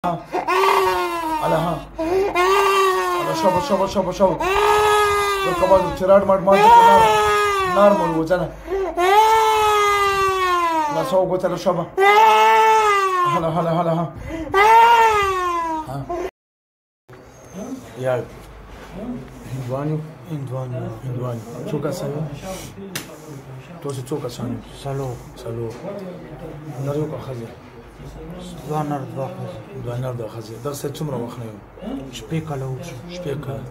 على ها على شوف بالقبض تراد ما نار مول وزنه لا سو قلت له شبه هلا ها يا هندواني چوکا سانو تو سے چوکا سانو سالو نریو کا خزه دوانر د خزه در څه څومره وخت نه شپې کاله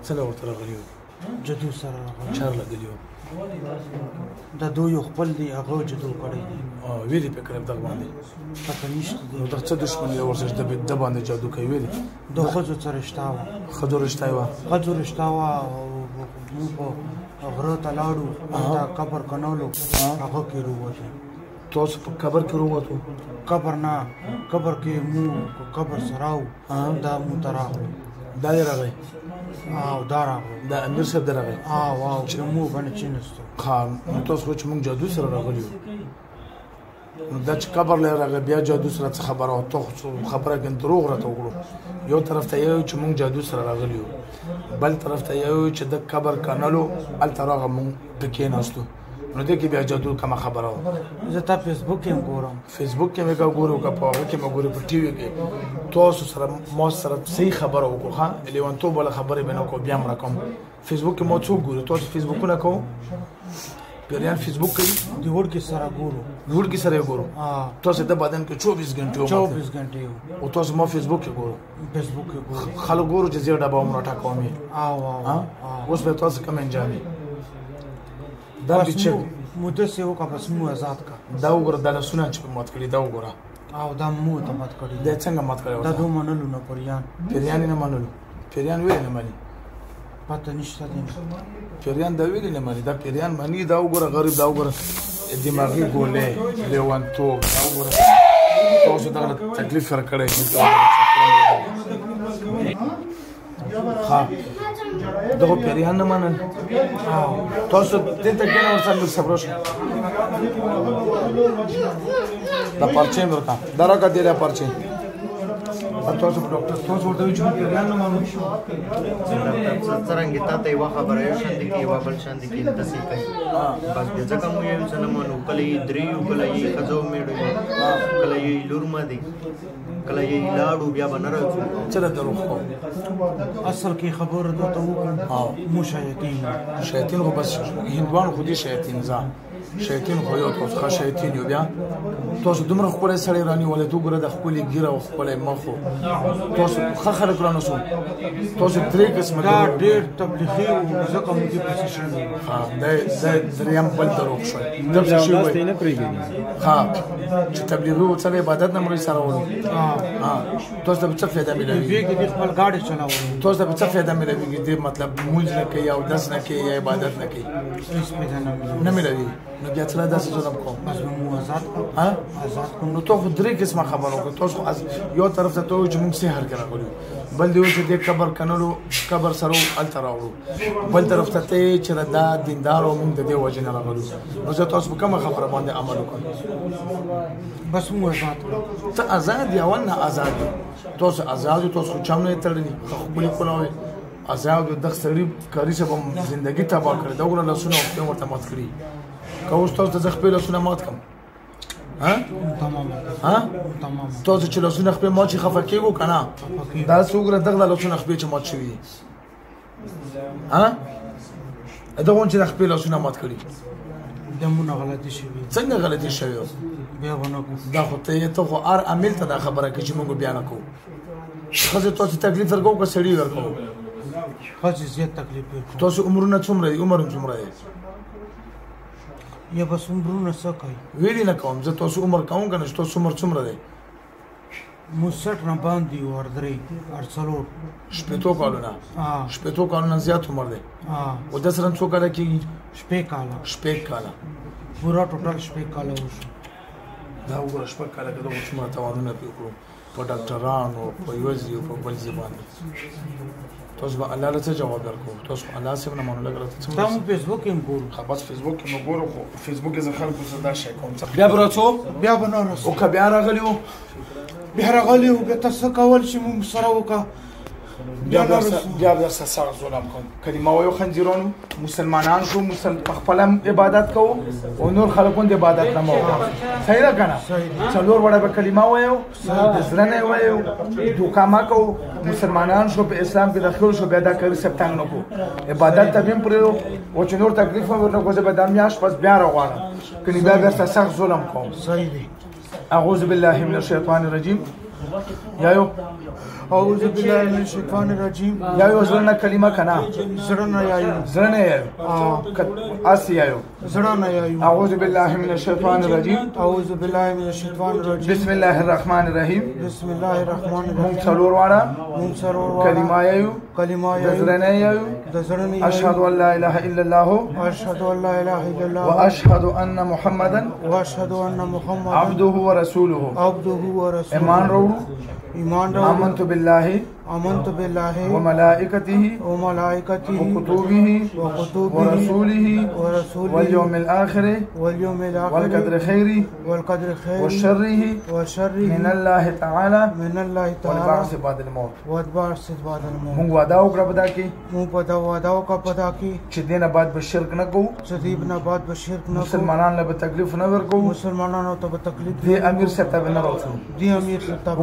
څه ورته راغلیو جدو سره راغلی چار لګلیو دا دوی خپل دی هغه جدو کړی دی ویلي په کړم دغه باندې پته نشته نو د څه دښمني ورسره د باندې جادو کوي ویلي د خځو سره شتاوه خځو رشتاوه مو په غره ته لاړو دا قبر کنولو هغه کې وروته تاسو په قبر کې وروته قبر نه قبر کې مو قبر سراو دا مو تراغو دا راغی دا راغو دا امیر صاحب درغی واو چې مو باندې چینستو خان نو تاسو چې موږ جادو سره راغلیو نو دا چې قبر لري راغی بیا جادو سره څه خبره او ته خبره ګن دروغ راته وګړو یو طرف ته یو چې موږ جادو سره راغلیو بل طرف ته یو چې د قبر کنلو ال ترغه موږ د کېناستو نو دې کې بیا جادو کوم خبره زه تا فیسبوک کې ګورم فیسبوک کې مې ګورو کا په هغه کې مې ګورو په ټي وي کې تاسو سره مو سره صحیح خبره وکړه لیوان تو بل خبره بنو کو بیا مرکم فیسبوک کې مو څو ګورو تاسو فیسبوک نه کوو پیریان فیسبوک کې د وړ کې سره ګورو تاسو د بدن کې 24 غنټه او تاسو مو فیسبوک کې ګورو خلک ګورو چې زیاده به عمر ټاکومي اوس به تاسو کوم انجامي دا چې مده سه وکړه بس مو آزاد کا دا وګوره د لسونه چې مات کړی دا وګوره دا مو ته مات کړی دا څنګه مات کړی دا دوه منلو نه پیریان نه منلو پیریان ویل نه مانی پته نشته دي پیریان دا ویل نه مانی دا پیریان مانی دا وګوره غریب دا وګوره دماغي ګولې لیوانتو دا وګوره تاسو دا تکلیف سره کړی ها دغه پیریان نه منل تاسو دې ته کنه ورسره صبر شئ دا پرچې ورکا درکا دې را پرچې تاسو ډاکټر تاسو ورته چې پیریان نه منل څنګه ته یو خبره یو شاندې کې یو بل شاندې کې تاسو کوي بس دې ځکه مو یو څه نه منو کله یې دریو کله یې خزو میړو کله یې لورما دي کله یې لاړو بیا بنره څه دروغ اصل کې خبره ده ته مو شیاطین خو بس هندوان خو دي شیاطین ځه شیاطین خو یو تاسو شیاطین یو بیا تاسو دومره خپل سړی رانی ولې تو ګره د خپل ګیره او خپل مخو تاسو خخره کړنو سو تاسو درې قسمه دا ډېر تبلیغي او ځکه مو دي پوزیشن دا دریم بل دروغ شو دا څه شي نه پریږي چې تبلیغي او څه عبادت نه مری سره وره تاسو د څه فائدہ ملوي ویګي د خپل گاډي چلاوي تاسو د څه فائدہ ملوي دې مطلب مونږ نه کوي او داس نه کوي عبادت نه کوي هیڅ فائدہ نه ملوي نو بیا څه داسې ظلم کوم بس مو آزاد کوم نو ته خو درې قسمه خبرو کوي تاسو یو طرف ته چې موږ سحر کې راغلو بل دی چې د قبر کنلو قبر سره الته راوړو بل طرف ته چې دا دیندار او موږ د دې وجه نه راغلو نو زه تاسو کومه خبره باندې عمل وکړم بس مو آزاد ته آزاد یا ونه آزاد تاسو آزاد تاسو چم نه تړلې خپل کولای آزاد د سړي کاری سبا ژوندۍ تباہ کړ دا وګوره لاسونه په ورته مات کړی کوم تاسو ته خپل لاسونه مات کړم تمام تاسو چې لاسونه خپل مات شي خفه کېږو کنه دا څوګره دغه لاسونه خپل چې مات شوی دا ونه چې خپل لاسونه مات کړی دمونه غلطي شوی څنګه غلطي شوی بیا ونه دا خو ته خو ار عمل ته دا خبره کې چې موږ بیان کوو خزه تاسو تکلیف ورکو که سړی ورکو خاص زیات تکلیف تاسو عمرونه څومره دي عمر څومره دی یا بس عمرونه څه کوي ویلی نه کوم زه تاسو عمر کوم کنه تاسو عمر څومره دی مو 60 نه باندې ور درې ارڅلور شپېتو کالونه زیات عمر دی او د سره څو کاله کېږي شپې کاله پورا ټوټل شپې کاله وشو دا وګوره شپې کاله کې د څومره توانونه وکړو په ډاکټرانو په یوزي او په بل ځبان تاسو به الله له څه جواب ورکړو تاسو الله سره نه مونږ لګره څه تاسو فیسبوک کې ګورو خلاص فیسبوک کې مو ګورو خو فیسبوک کې ځخل کو صدا شي کوم څه بیا بنارس او کبه راغلیو بیا راغلی و بیا ته څه کول چې موږ سره وکړه بیا بیا سره ظلم کوم کلمه وایو خنزیرانو مسلمانان شو په خپل عبادت کوو او نور خلکو د عبادت نه مو صحیح ده کنه څلور وړه به کلمه وایو د زړه نه وایو دوکا ما کوو مسلمانان شو په اسلام کې داخل شو بیا دا کوي سپتنګ نه کو عبادت ته هم پرې او چې نور تکلیف ورنه کوزه به د میاش پس بیا راغواړم کلمه بیا سخت ظلم کوم صحیح دی اعوذ بالله من الشیطان الرجیم یایو اعوذ بالله من الشیطان الرجیم یایو زړه کلمه کنا زړه نه یایو زړه نه یایو اسی یایو زړه نه یایو اعوذ بالله من الشیطان الرجیم اعوذ بالله من الشیطان الرجیم بسم الله الرحمن الرحیم بسم الله الرحمن الرحیم مونږ څلور واړه کلمه یایو زړه نه یایو د زړه نه اشهد ان لا اله الا الله اشهد ان لا اله الا الله واشهد ان محمدا واشهد ان محمدا عبده ورسوله ایمان راوړو آمنت بالله وملائكته وكتبه ورسوله واليوم الآخر والقدر خيره وشره من الله تعالى والبعث بعد الموت مونږ وعده وکړه په دا کې چې دینه بعد به شرک نه کوو مسلمانانو له به تکلیف نه ورکوو دې امیر صاحب ته نه راوځو او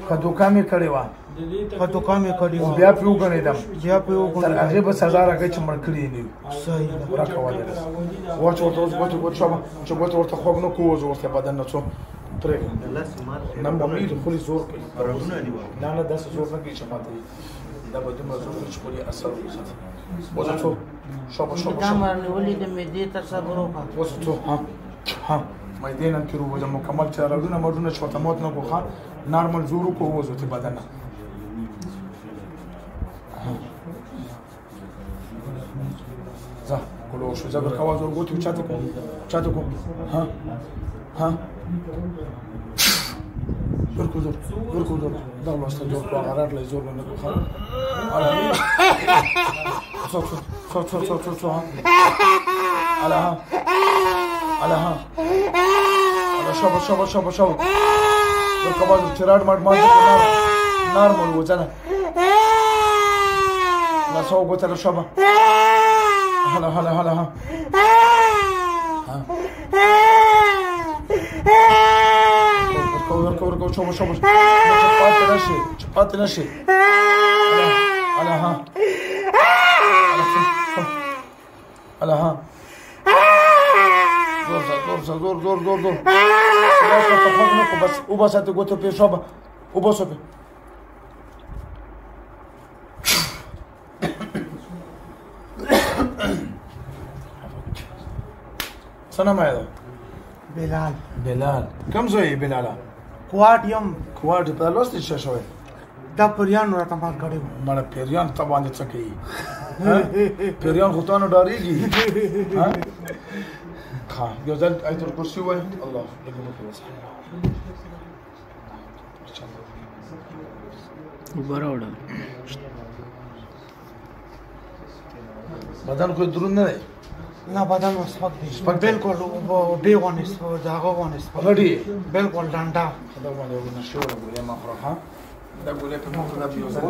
که دوکا مې کړې وه بیا پې وګڼېدم تر هغې به سزا راکړئ چې مړ کړي یې نه وي راکولی واچ ورته اوس ګوتې ګوتې شوه چې ګوتې ورته خوږ نه کوو زه ورته بدن نه څو پرېږدم نه مامي خولې زور کوي نه نه داسې زور نه کوي چې ماته دا به دومره زور کوي چې خولې اثر وکړي اوس څو شوبه اوس څو ها مایدې نن کې روزه مکمل چې راډونه مډونه چې ورته موت نه کوخه نارمل زور وکړو وځو ته بدن ځه کولو شو زبر کاوه زور ګوتې چاته کوم ها ورکو زور دا لوسته زور په غرار لای زور نه کوخه څو ها شابه ورکه چراډ ماډ نارمل وځنه لاسو ګوتره شابه هلا ورکو شابه پاتې نشي ها زور بس وبسات ګوتو په شابه وبسو په سلام علیکم بلال کوم ځای بلال کوارټ په لوست څه شوی دا پریان راته ما کړو مړه پریان ته باندې څه کوي پریان خو ته نه ډاریږي ها ها یو ځل آیت الکرسی وای الله وبراوړه بدن خو درون نه دی نه بدن وسپک دی بالکل به غونې داغه غونې غړي بالکل ډانډا دا باندې ونه شو ګولې ما خورا دا ګولې په مخ دا بیوزه